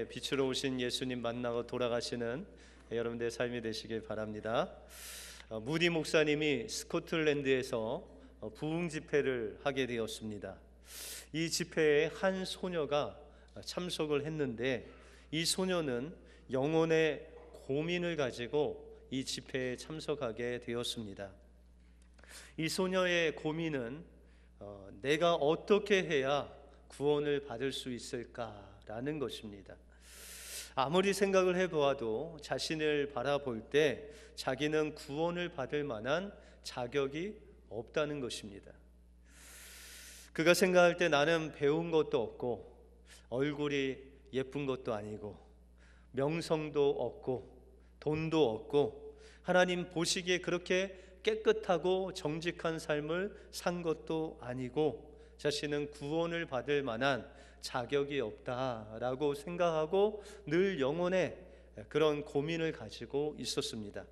빛으로 오신 예수님 만나고 돌아가시는 여러분들의 삶이 되시길 바랍니다. 무디 목사님이 스코틀랜드에서 부흥 집회를 하게 되었습니다. 이 집회에 한 소녀가 참석을 했는데, 이 소녀는 영혼의 고민을 가지고 이 집회에 참석하게 되었습니다. 이 소녀의 고민은 내가 어떻게 해야 구원을 받을 수 있을까라는 것입니다. 아무리 생각을 해보아도 자신을 바라볼 때 자기는 구원을 받을 만한 자격이 없다는 것입니다. 그가 생각할 때 나는 배운 것도 없고 얼굴이 예쁜 것도 아니고 명성도 없고 돈도 없고 하나님 보시기에 그렇게 깨끗하고 정직한 삶을 산 것도 아니고 자신은 구원을 받을 만한 자격이 없다라고 생각하고 늘 영혼에 그런 고민을 가지고 있었습니다.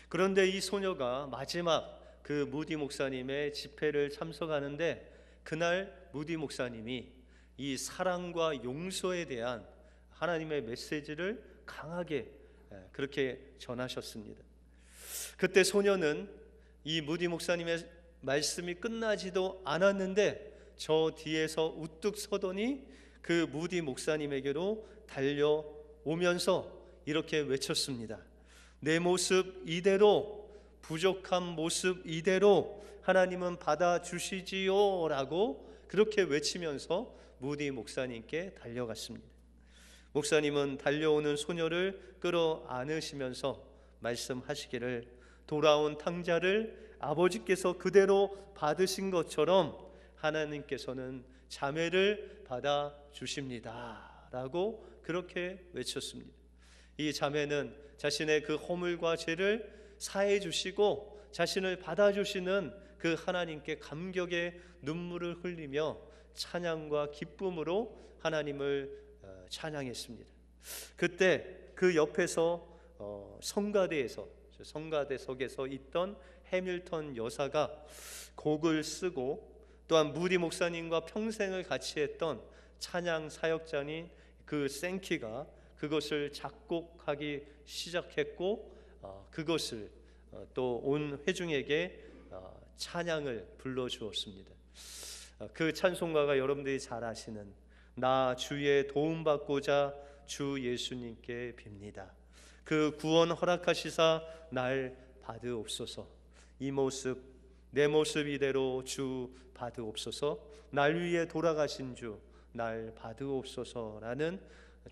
그런데 이 소녀가 마지막 그 무디 목사님의 집회를 참석하는데, 그날 무디 목사님이 이 사랑과 용서에 대한 하나님의 메시지를 강하게 그렇게 전하셨습니다. 그때 소녀는 이 무디 목사님의 말씀이 끝나지도 않았는데 저 뒤에서 우뚝 서더니 그 무디 목사님에게로 달려오면서 이렇게 외쳤습니다. 내 모습 이대로, 부족한 모습 이대로 하나님은 받아주시지요 라고 그렇게 외치면서 무디 목사님께 달려갔습니다. 목사님은 달려오는 소녀를 끌어안으시면서 말씀하시기를, 돌아온 탕자를 아버지께서 그대로 받으신 것처럼 하나님께서는 자매를 받아주십니다 라고 그렇게 외쳤습니다. 이 자매는 자신의 그 허물과 죄를 사해 주시고 자신을 받아주시는 그 하나님께 감격의 눈물을 흘리며 찬양과 기쁨으로 하나님을 찬양했습니다. 그때 그 옆에서 성가대석에서 있던 해밀턴 여사가 곡을 쓰고, 또한 무디 목사님과 평생을 같이 했던 찬양 사역자인 그 생키가 그것을 작곡하기 시작했고, 그것을 또 온 회중에게 찬양을 불러주었습니다. 그 찬송가가 여러분들이 잘 아시는 나 주의 도움받고자 주 예수님께 빕니다. 그 구원 허락하시사 날 받으옵소서. 이 모습 내 모습 이대로 주 받으옵소서. 날 위해 돌아가신 주 날 받으옵소서라는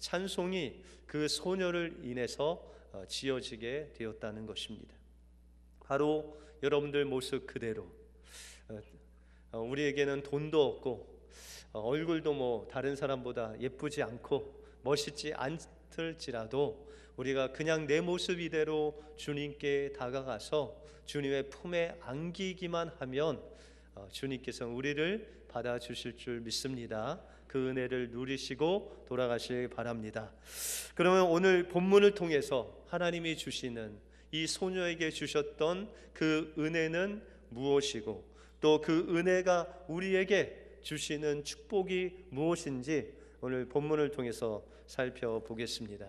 찬송이 그 소녀를 인해서 지어지게 되었다는 것입니다. 바로 여러분들 모습 그대로, 우리에게는 돈도 없고 얼굴도 다른 사람보다 예쁘지 않고 멋있지 않을지라도 우리가 그냥 내 모습 이대로 주님께 다가가서 주님의 품에 안기기만 하면 주님께서 우리를 받아주실 줄 믿습니다. 그 은혜를 누리시고 돌아가시길 바랍니다. 그러면 오늘 본문을 통해서 하나님이 주시는 이 소녀에게 주셨던 그 은혜는 무엇이고, 또 그 은혜가 우리에게 주시는 축복이 무엇인지 오늘 본문을 통해서 살펴보겠습니다.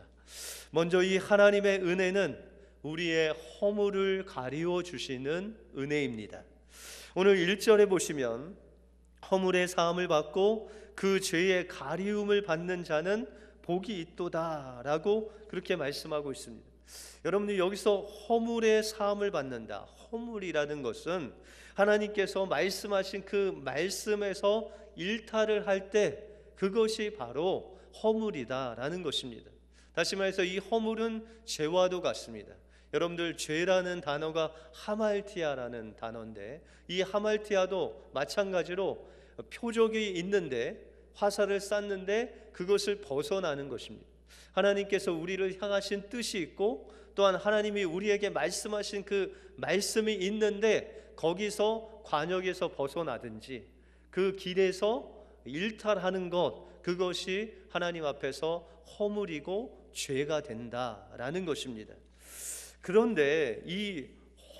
먼저 이 하나님의 은혜는 우리의 허물을 가리워 주시는 은혜입니다. 오늘 1절에 보시면 허물의 사함을 받고 그 죄의 가리움을 받는 자는 복이 있도다 라고 그렇게 말씀하고 있습니다. 여러분들 여기서 허물의 사함을 받는다, 허물이라는 것은 하나님께서 말씀하신 그 말씀에서 일탈을 할 때 그것이 바로 허물이다라는 것입니다. 다시 말해서 이 허물은 죄와도 같습니다. 여러분들 죄라는 단어가 하말티아라는 단어인데, 이 하말티아도 마찬가지로 표적이 있는데 화살을 쐈는데 그것을 벗어나는 것입니다. 하나님께서 우리를 향하신 뜻이 있고, 또한 하나님이 우리에게 말씀하신 그 말씀이 있는데 거기서 관역에서 벗어나든지 그 길에서 일탈하는 것, 그것이 하나님 앞에서 허물이고 죄가 된다라는 것입니다. 그런데 이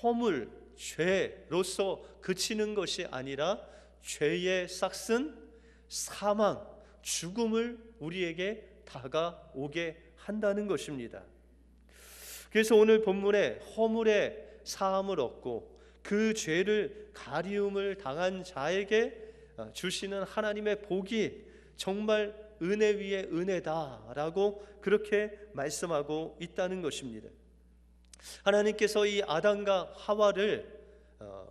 허물, 죄로서 그치는 것이 아니라 죄의 싹슨 사망, 죽음을 우리에게 다가오게 한다는 것입니다. 그래서 오늘 본문에 허물의 사함을 얻고 그 죄를 가리움을 당한 자에게 주시는 하나님의 복이 정말 은혜 위에 은혜다라고 그렇게 말씀하고 있다는 것입니다. 하나님께서 이 아담과 하와를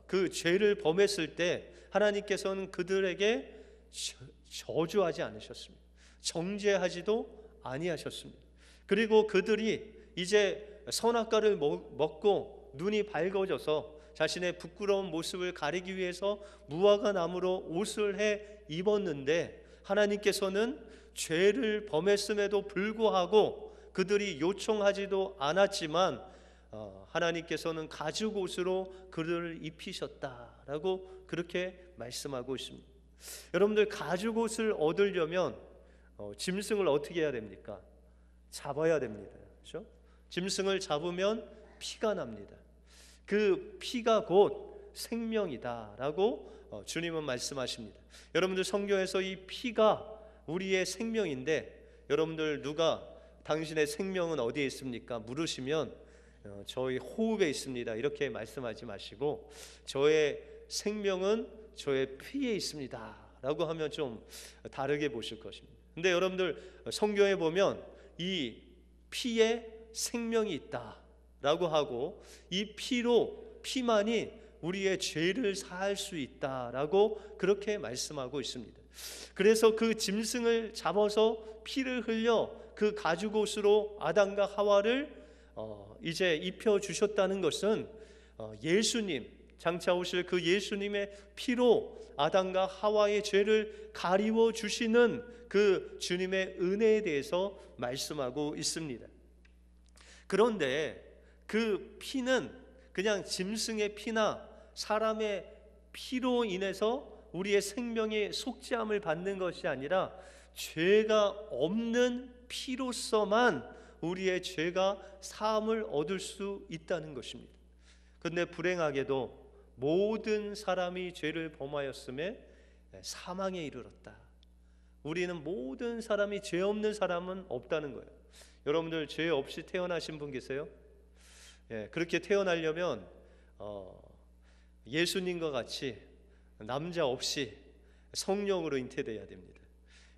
그 죄를 범했을 때 하나님께서는 그들에게 저주하지 않으셨습니다. 정죄하지도 아니하셨습니다. 그리고 그들이 이제 선악과를 먹고 눈이 밝아져서 자신의 부끄러운 모습을 가리기 위해서 무화과 나무로 옷을 해 입었는데 하나님께서는 죄를 범했음에도 불구하고 그들이 요청하지도 않았지만 하나님께서는 가죽 옷으로 그들을 입히셨다라고 그렇게 말씀하고 있습니다. 여러분들 가죽 옷을 얻으려면 짐승을 어떻게 해야 됩니까? 잡아야 됩니다. 그렇죠? 짐승을 잡으면 피가 납니다. 그 피가 곧 생명이다라고 주님은 말씀하십니다. 여러분들 성경에서 이 피가 우리의 생명인데 여러분들 누가 당신의 생명은 어디에 있습니까? 물으시면 저희 호흡에 있습니다. 이렇게 말씀하지 마시고 저의 생명은 저의 피에 있습니다. 라고 하면 좀 다르게 보실 것입니다. 근데 여러분들 성경에 보면 이 피에 생명이 있다 라고 하고 이 피만이 우리의 죄를 사할 수 있다라고 그렇게 말씀하고 있습니다. 그래서 그 짐승을 잡아서 피를 흘려 그 가죽옷으로 아담과 하와를 이제 입혀 주셨다는 것은 예수님 장차 오실 그 예수님의 피로 아담과 하와의 죄를 가리워 주시는 그 주님의 은혜에 대해서 말씀하고 있습니다. 그런데 그 피는 그냥 짐승의 피나 사람의 피로 인해서 우리의 생명의 속죄함을 받는 것이 아니라 죄가 없는 피로서만 우리의 죄가 사함을 얻을 수 있다는 것입니다. 그런데 불행하게도 모든 사람이 죄를 범하였음에 사망에 이르렀다. 우리는 모든 사람이 죄 없는 사람은 없다는 거예요. 여러분들 죄 없이 태어나신 분 계세요? 그렇게 태어나려면 예수님과 같이 남자 없이 성령으로 잉태되어야 됩니다.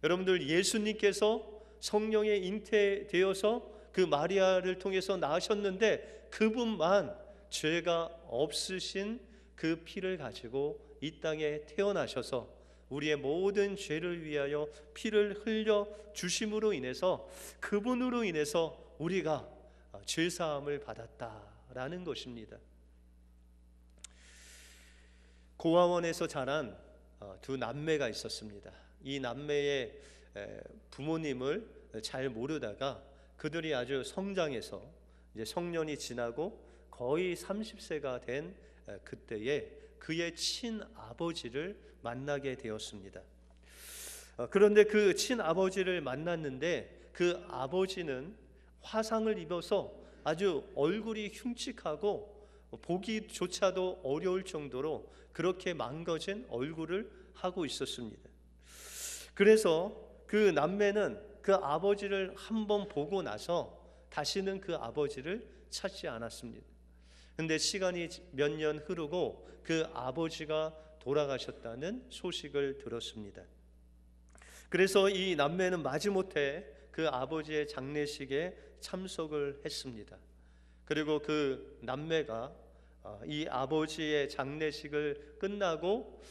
여러분들 예수님께서 성령에 잉태되어서 그 마리아를 통해서 낳으셨는데 그분만 죄가 없으신 그 피를 가지고 이 땅에 태어나셔서 우리의 모든 죄를 위하여 피를 흘려 주심으로 인해서 그분으로 인해서 우리가 죄사함을 받았다라는 것입니다. 고아원에서 자란 두 남매가 있었습니다. 이 남매의 부모님을 잘 모르다가 그들이 아주 성장해서 이제 성년이 지나고 거의 30세가 된 그때에 그의 친아버지를 만나게 되었습니다. 그런데 그 친아버지를 만났는데 그 아버지는 화상을 입어서 아주 얼굴이 흉측하고 보기조차도 어려울 정도로 그렇게 망가진 얼굴을 하고 있었습니다. 그래서 그 남매는 그 아버지를 한번 보고 나서 다시는 그 아버지를 찾지 않았습니다. 그런데 시간이 몇 년 흐르고 그 아버지가 돌아가셨다는 소식을 들었습니다. 그래서 이 남매는 마지못해 그 아버지의 장례식에 참석을 했습니다. 그리고 그 남매가 이 아버지의 장례식을 끝나고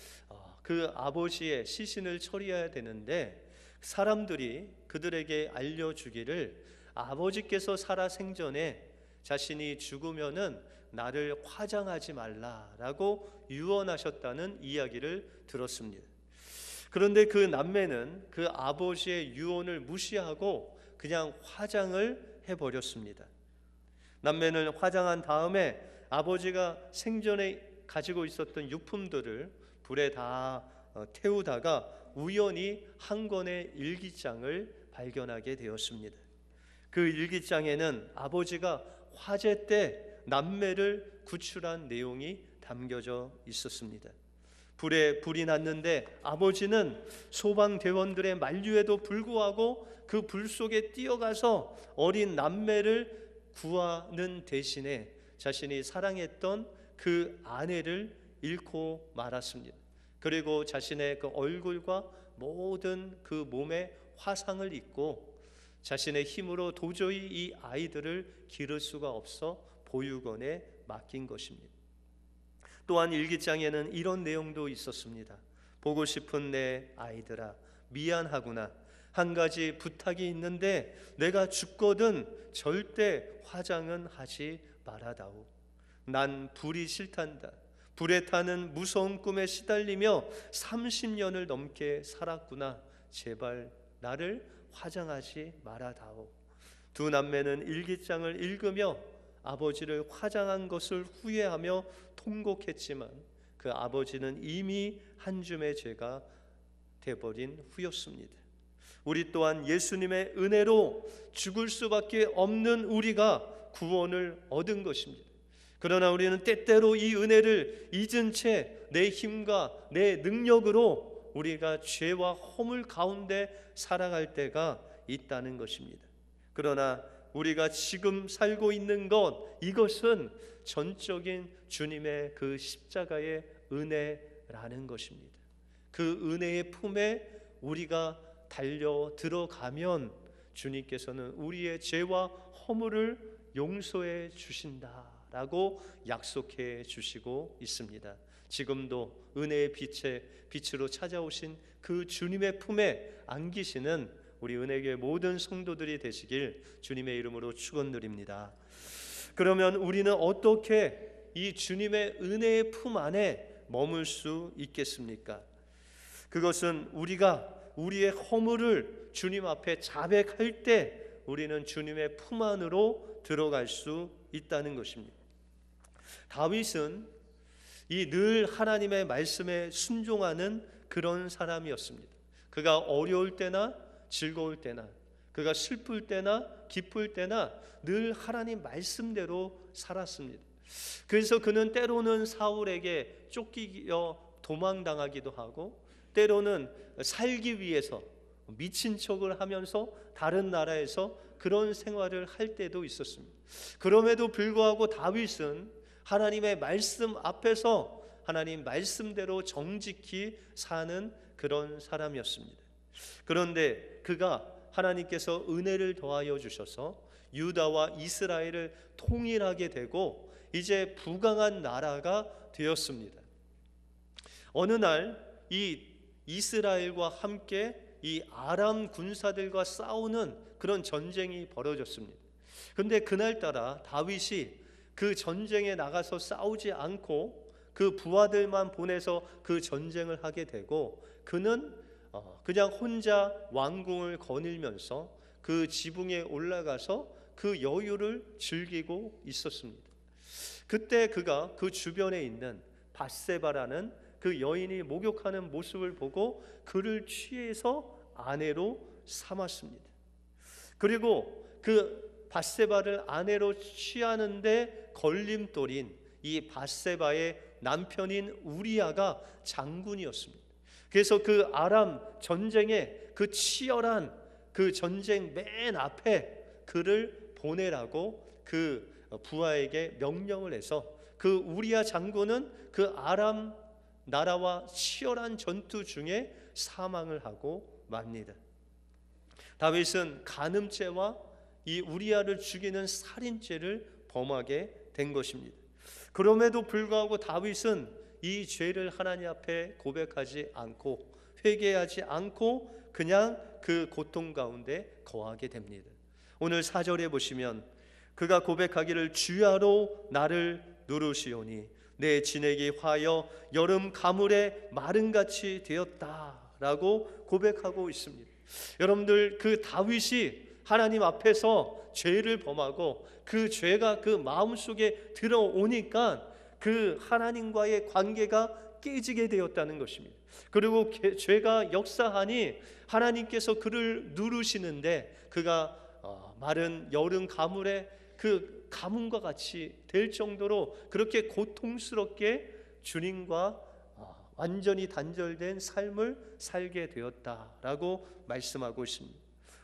그 아버지의 시신을 처리해야 되는데 사람들이 그들에게 알려주기를 아버지께서 살아 생전에 자신이 죽으면은 나를 화장하지 말라라고 유언하셨다는 이야기를 들었습니다. 그런데 그 남매는 그 아버지의 유언을 무시하고 그냥 화장을 해버렸습니다. 남매는 화장한 다음에 아버지가 생전에 가지고 있었던 유품들을 불에 다 태우다가 우연히 한 권의 일기장을 발견하게 되었습니다. 그 일기장에는 아버지가 화재 때 남매를 구출한 내용이 담겨져 있었습니다. 불이 났는데 아버지는 소방대원들의 만류에도 불구하고 그 불 속에 뛰어가서 어린 남매를 구하는 대신에 자신이 사랑했던 그 아내를 잃고 말았습니다. 그리고 자신의 그 얼굴과 모든 그 몸에 화상을 입고 자신의 힘으로 도저히 이 아이들을 기를 수가 없어 보육원에 맡긴 것입니다. 또한 일기장에는 이런 내용도 있었습니다. 보고 싶은 내 아이들아, 미안하구나. 한 가지 부탁이 있는데 내가 죽거든 절대 화장은 하지 말아다오. 난 불이 싫단다. 불에 타는 무서운 꿈에 시달리며 30년을 넘게 살았구나. 제발 나를 화장하지 말아다오. 두 남매는 일기장을 읽으며 아버지를 화장한 것을 후회하며 통곡했지만 그 아버지는 이미 한 줌의 죄가 돼버린 후였습니다. 우리 또한 예수님의 은혜로 죽을 수밖에 없는 우리가 구원을 얻은 것입니다. 그러나 우리는 때때로 이 은혜를 잊은 채 내 힘과 내 능력으로 우리가 죄와 허물 가운데 살아갈 때가 있다는 것입니다. 그러나 우리가 지금 살고 있는 이것은 전적인 주님의 그 십자가의 은혜라는 것입니다. 그 은혜의 품에 우리가 달려 들어가면 주님께서는 우리의 죄와 허물을 용서해 주신다라고 약속해 주시고 있습니다. 지금도 은혜의 빛으로 찾아오신 그 주님의 품에 안기시는 우리 은혜교회 모든 성도들이 되시길 주님의 이름으로 축원드립니다. 그러면 우리는 어떻게 이 주님의 은혜의 품 안에 머물 수 있겠습니까? 그것은 우리가 우리의 허물을 주님 앞에 자백할 때 우리는 주님의 품 안으로 들어갈 수 있다는 것입니다. 다윗은 이 늘 하나님의 말씀에 순종하는 그런 사람이었습니다. 그가 어려울 때나 즐거울 때나 그가 슬플 때나 기쁠 때나 늘 하나님 말씀대로 살았습니다. 그래서 그는 때로는 사울에게 쫓기어 도망당하기도 하고 때로는 살기 위해서 미친 척을 하면서 다른 나라에서 그런 생활을 할 때도 있었습니다. 그럼에도 불구하고 다윗은 하나님의 말씀 앞에서 하나님 말씀대로 정직히 사는 그런 사람이었습니다. 그런데 그가 하나님께서 은혜를 더하여 주셔서 유다와 이스라엘을 통일하게 되고 이제 부강한 나라가 되었습니다. 어느 날 이 이스라엘과 함께 이 아람 군사들과 싸우는 그런 전쟁이 벌어졌습니다. 그런데 그날따라 다윗이 그 전쟁에 나가서 싸우지 않고 그 부하들만 보내서 그 전쟁을 하게 되고 그는 그냥 혼자 왕궁을 거닐면서 그 지붕에 올라가서 그 여유를 즐기고 있었습니다. 그때 그가 그 주변에 있는 밧세바라는 그 여인이 목욕하는 모습을 보고 그를 취해서 아내로 삼았습니다. 그리고 그 밧세바를 아내로 취하는데 걸림돌인 이 밧세바의 남편인 우리아가 장군이었습니다. 그래서 그 아람 전쟁의 그 치열한 그 전쟁 맨 앞에 그를 보내라고 그 부하에게 명령을 해서 그 우리아 장군은 그 아람 나라와 치열한 전투 중에 사망을 하고 맙니다. 다윗은 간음죄와 이 우리아를 죽이는 살인죄를 범하게 된 것입니다. 그럼에도 불구하고 다윗은 이 죄를 하나님 앞에 고백하지 않고 회개하지 않고 그냥 그 고통 가운데 거하게 됩니다. 오늘 4절에 보시면 그가 고백하기를 주야로 나를 누르시오니 내 진액이 화여 여름 가물에 마른같이 되었다라고 고백하고 있습니다. 여러분들 그 다윗이 하나님 앞에서 죄를 범하고 그 죄가 그 마음속에 들어오니까 그 하나님과의 관계가 깨지게 되었다는 것입니다. 그리고 죄가 역사하니 하나님께서 그를 누르시는데 그가 마른 여름 가물에 그 가뭄과 같이 될 정도로 그렇게 고통스럽게 주님과 완전히 단절된 삶을 살게 되었다라고 말씀하고 있습니다.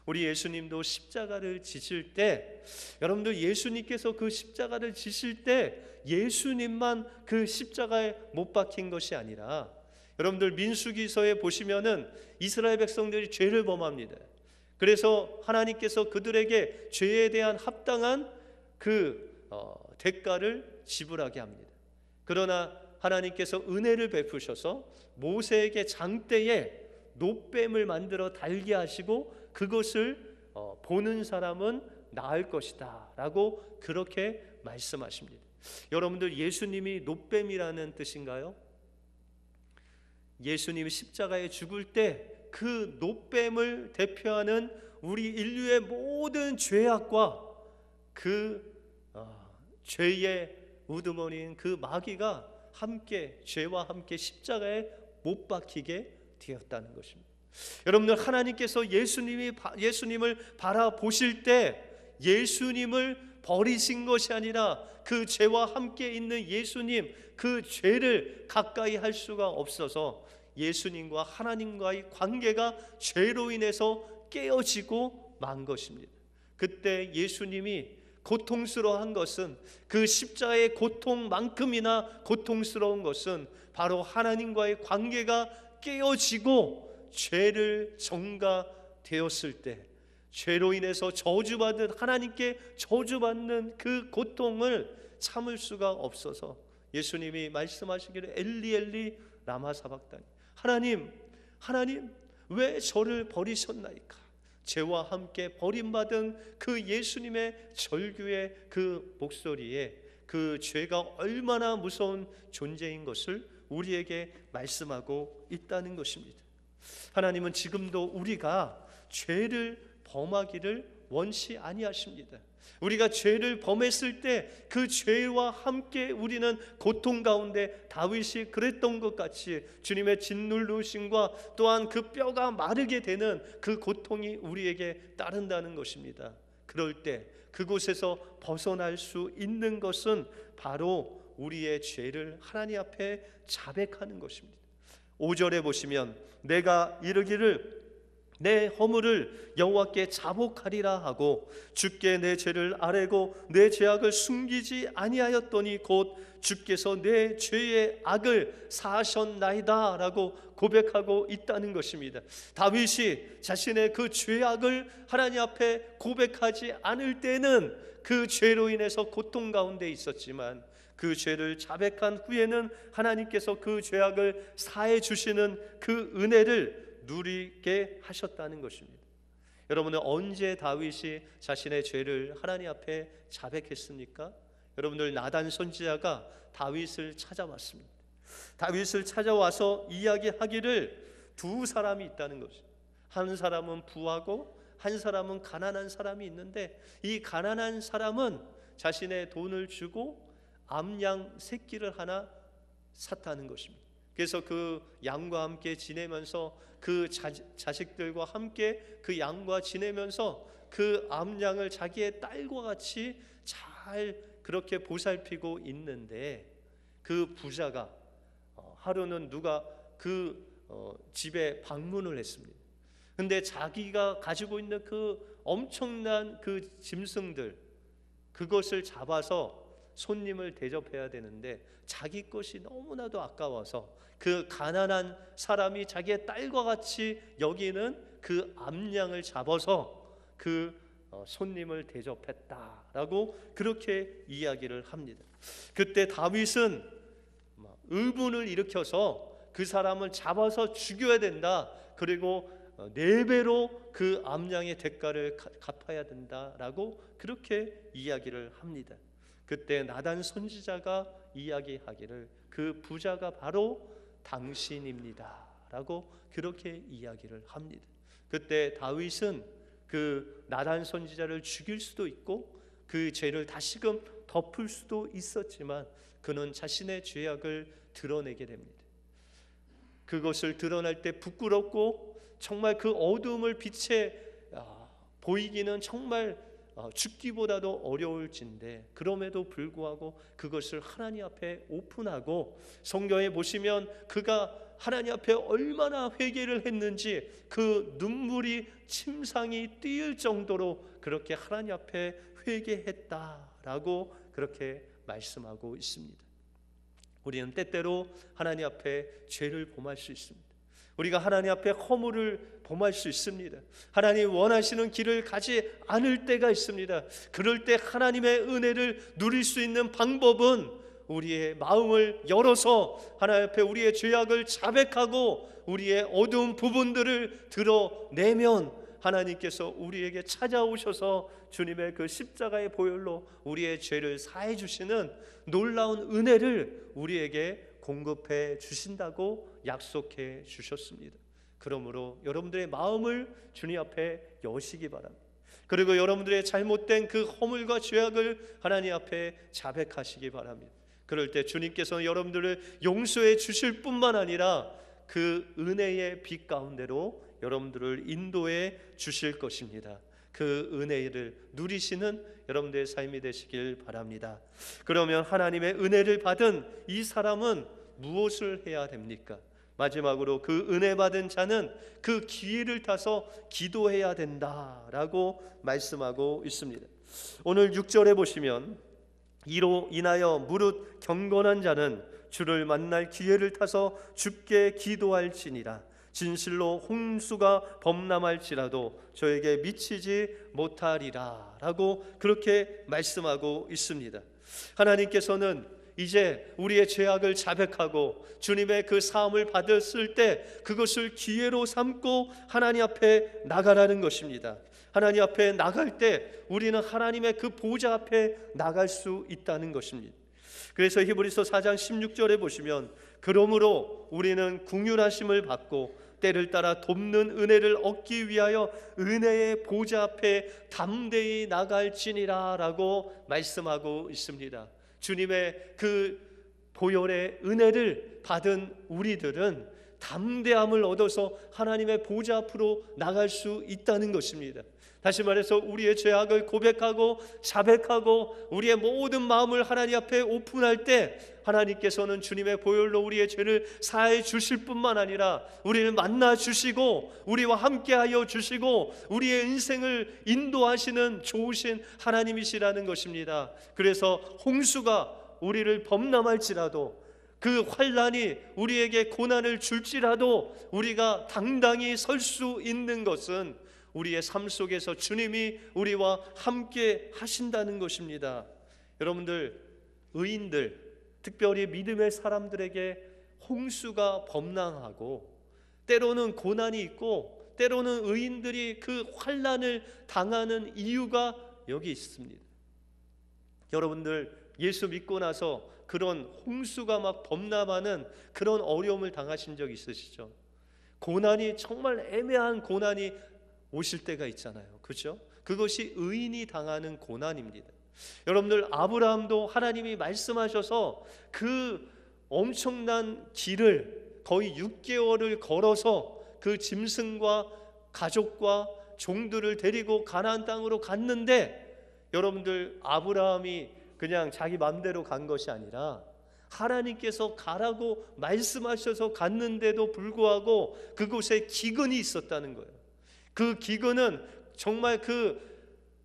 우리 예수님도 십자가를 지실 때, 여러분들 예수님께서 그 십자가를 지실 때 예수님만 그 십자가에 못 박힌 것이 아니라, 여러분들 민수기서에 보시면은 이스라엘 백성들이 죄를 범합니다. 그래서 하나님께서 그들에게 죄에 대한 합당한 대가를 지불하게 합니다. 그러나 하나님께서 은혜를 베푸셔서 모세에게 장대에 놋뱀을 만들어 달게 하시고 그것을 보는 사람은 나을 것이다 라고 그렇게 말씀하십니다. 여러분들, 예수님이 놋뱀이라는 뜻인가요? 예수님이 십자가에 죽을 때 그 놋뱀을 대표하는 우리 인류의 모든 죄악과 그 죄의 우두머리인 그 마귀가 함께, 죄와 함께 십자가에 못 박히게 되었다는 것입니다. 여러분들, 하나님께서 예수님을 바라보실 때 예수님을 버리신 것이 아니라 그 죄와 함께 있는 예수님, 그 죄를 가까이 할 수가 없어서 예수님과 하나님과의 관계가 죄로 인해서 깨어지고 만 것입니다. 그때 예수님이 고통스러워한 것은, 그 십자가의 고통만큼이나 고통스러운 것은 바로 하나님과의 관계가 깨어지고 죄를 전가되었을 때, 죄로 인해서 저주받은, 하나님께 저주받는 그 고통을 참을 수가 없어서 예수님이 말씀하시기를 엘리 엘리 라마 사박다니, 하나님 왜 저를 버리셨나이까? 죄와 함께 버림받은 그 예수님의 절규의 그 목소리에 그 죄가 얼마나 무서운 존재인 것을 우리에게 말씀하고 있다는 것입니다. 하나님은 지금도 우리가 죄를 범하기를 원치 아니하십니다. 우리가 죄를 범했을 때 그 죄와 함께 우리는 고통 가운데, 다윗이 그랬던 것 같이 주님의 짓누르심과 또한 그 뼈가 마르게 되는 그 고통이 우리에게 따른다는 것입니다. 그럴 때 그곳에서 벗어날 수 있는 것은 바로 우리의 죄를 하나님 앞에 자백하는 것입니다. 5절에 보시면 내가 이르기를 내 허물을 여호와께 자복하리라 하고 주께 내 죄를 아뢰고 내 죄악을 숨기지 아니하였더니 곧 주께서 내 죄의 악을 사하셨나이다 라고 고백하고 있다는 것입니다. 다윗이 자신의 그 죄악을 하나님 앞에 고백하지 않을 때는 그 죄로 인해서 고통 가운데 있었지만, 그 죄를 자백한 후에는 하나님께서 그 죄악을 사해 주시는 그 은혜를 누리게 하셨다는 것입니다. 여러분은 언제 다윗이 자신의 죄를 하나님 앞에 자백했습니까? 여러분들, 나단 선지자가 다윗을 찾아왔습니다. 다윗을 찾아와서 이야기하기를 두 사람이 있다는 것이죠. 한 사람은 부하고 한 사람은 가난한 사람이 있는데, 이 가난한 사람은 자신의 돈을 주고 암양 새끼를 하나 샀다는 것입니다. 그래서 그 양과 함께 지내면서, 그 자식들과 함께 그 양과 지내면서 그 암양을 자기의 딸과 같이 잘 그렇게 보살피고 있는데, 그 부자가 하루는 누가 그 집에 방문을 했습니다. 근데 자기가 가지고 있는 그 엄청난 그 짐승들, 그것을 잡아서 손님을 대접해야 되는데 자기 것이 너무나도 아까워서 그 가난한 사람이 자기의 딸과 같이 여기는 그 암양을 잡아서 그 손님을 대접했다라고 그렇게 이야기를 합니다. 그때 다윗은 의분을 일으켜서 그 사람을 잡아서 죽여야 된다, 그리고 4배로 그 암양의 대가를 갚아야 된다라고 그렇게 이야기를 합니다. 그때 나단 선지자가 이야기하기를 그 부자가 바로 당신입니다 라고 그렇게 이야기를 합니다. 그때 다윗은 그 나단 선지자를 죽일 수도 있고 그 죄를 다시금 덮을 수도 있었지만, 그는 자신의 죄악을 드러내게 됩니다. 그것을 드러날 때 부끄럽고 정말 그 어두움을 빛에 보이기는 정말 죽기보다도 어려울진데 그럼에도 불구하고 그것을 하나님 앞에 오픈하고, 성경에 보시면 그가 하나님 앞에 얼마나 회개를 했는지 그 눈물이 침상이 띄을 정도로 그렇게 하나님 앞에 회개했다라고 그렇게 말씀하고 있습니다. 우리는 때때로 하나님 앞에 죄를 범할 수 있습니다. 우리가 하나님 앞에 허물을 범할 수 있습니다. 하나님 원하시는 길을 가지 않을 때가 있습니다. 그럴 때 하나님의 은혜를 누릴 수 있는 방법은 우리의 마음을 열어서 하나님 앞에 우리의 죄악을 자백하고 우리의 어두운 부분들을 드러내면 하나님께서 우리에게 찾아오셔서 주님의 그 십자가의 보혈로 우리의 죄를 사해 주시는 놀라운 은혜를 우리에게 공급해 주신다고 약속해 주셨습니다. 그러므로 여러분들의 마음을 주님 앞에 여시기 바랍니다. 그리고 여러분들의 잘못된 그 허물과 죄악을 하나님 앞에 자백하시기 바랍니다. 그럴 때 주님께서는 여러분들을 용서해 주실 뿐만 아니라 그 은혜의 빛 가운데로 여러분들을 인도해 주실 것입니다. 그 은혜를 누리시는 여러분들의 삶이 되시길 바랍니다. 그러면 하나님의 은혜를 받은 이 사람은 무엇을 해야 됩니까? 마지막으로 그 은혜 받은 자는 그 기회를 타서 기도해야 된다라고 말씀하고 있습니다. 오늘 6절에 보시면 이로 인하여 무릇 경건한 자는 주를 만날 기회를 타서 주께 기도할지니라. 진실로 홍수가 범람할지라도 저에게 미치지 못하리라 라고 그렇게 말씀하고 있습니다. 하나님께서는 이제 우리의 죄악을 자백하고 주님의 그 사함을 받았을 때 그것을 기회로 삼고 하나님 앞에 나가라는 것입니다. 하나님 앞에 나갈 때 우리는 하나님의 그 보좌 앞에 나갈 수 있다는 것입니다. 그래서 히브리서 4장 16절에 보시면 그러므로 우리는 긍휼하심을 받고 때를 따라 돕는 은혜를 얻기 위하여 은혜의 보좌 앞에 담대히 나갈지니라 라고 말씀하고 있습니다. 주님의 그 보혈의 은혜를 받은 우리들은 담대함을 얻어서 하나님의 보좌 앞으로 나갈 수 있다는 것입니다. 다시 말해서 우리의 죄악을 고백하고 자백하고 우리의 모든 마음을 하나님 앞에 오픈할 때 하나님께서는 주님의 보혈로 우리의 죄를 사해 주실 뿐만 아니라 우리를 만나 주시고 우리와 함께하여 주시고 우리의 인생을 인도하시는 좋으신 하나님이시라는 것입니다. 그래서 홍수가 우리를 범람할지라도 그 환난이 우리에게 고난을 줄지라도 우리가 당당히 설 수 있는 것은 우리의 삶 속에서 주님이 우리와 함께 하신다는 것입니다. 여러분들, 의인들, 특별히 믿음의 사람들에게 홍수가 범람하고 때로는 고난이 있고 때로는 의인들이 그 환난을 당하는 이유가 여기 있습니다. 여러분들, 예수 믿고 나서 그런 홍수가 막 범람하는 그런 어려움을 당하신 적 있으시죠? 고난이 정말 애매한 고난이 오실 때가 있잖아요. 그렇죠? 그것이 의인이 당하는 고난입니다. 여러분들, 아브라함도 하나님이 말씀하셔서 그 엄청난 길을 거의 6개월을 걸어서 그 짐승과 가족과 종들을 데리고 가나안 땅으로 갔는데 여러분들, 아브라함이 그냥 자기 마음대로 간 것이 아니라 하나님께서 가라고 말씀하셔서 갔는데도 불구하고 그곳에 기근이 있었다는 거예요. 그 기근은 정말 그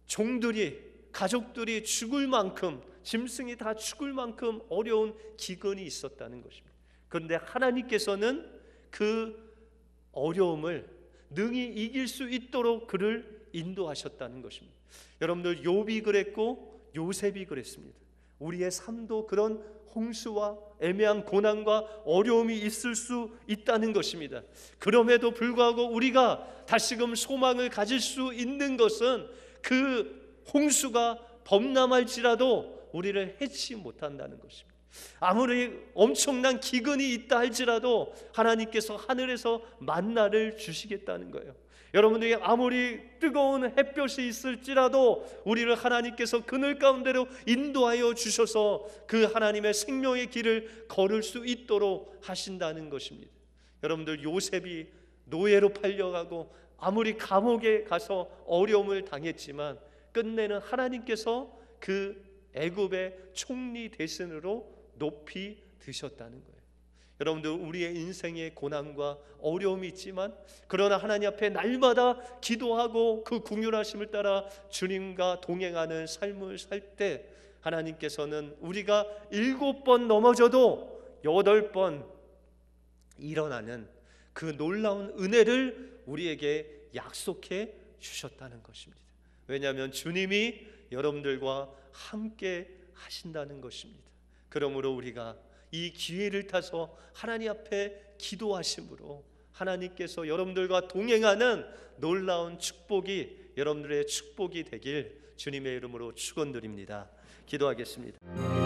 종들이, 가족들이 죽을 만큼, 짐승이 다 죽을 만큼 어려운 기근이 있었다는 것입니다. 그런데 하나님께서는 그 어려움을 능히 이길 수 있도록 그를 인도하셨다는 것입니다. 여러분들, 욥이 그랬고 요셉이 그랬습니다. 우리의 삶도 그런 홍수와 애매한 고난과 어려움이 있을 수 있다는 것입니다. 그럼에도 불구하고 우리가 다시금 소망을 가질 수 있는 것은 그 홍수가 범람할지라도 우리를 해치 못한다는 것입니다. 아무리 엄청난 기근이 있다 할지라도 하나님께서 하늘에서 만나를 주시겠다는 거예요. 여러분들이 아무리 뜨거운 햇볕이 있을지라도 우리를 하나님께서 그늘 가운데로 인도하여 주셔서 그 하나님의 생명의 길을 걸을 수 있도록 하신다는 것입니다. 여러분들, 요셉이 노예로 팔려가고 아무리 감옥에 가서 어려움을 당했지만 끝내는 하나님께서 그 애굽의 총리 대신으로 높이 드셨다는 거예요. 여러분들, 우리의 인생의 고난과 어려움이 있지만 그러나 하나님 앞에 날마다 기도하고 그 긍휼하심을 따라 주님과 동행하는 삶을 살 때 하나님께서는 우리가 7번 넘어져도 8번 일어나는 그 놀라운 은혜를 우리에게 약속해 주셨다는 것입니다. 왜냐하면 주님이 여러분들과 함께 하신다는 것입니다. 그러므로 우리가 이 기회를 타서 하나님 앞에 기도하심으로 하나님께서 여러분들과 동행하는 놀라운 축복이 여러분들의 축복이 되길 주님의 이름으로 축원드립니다. 기도하겠습니다.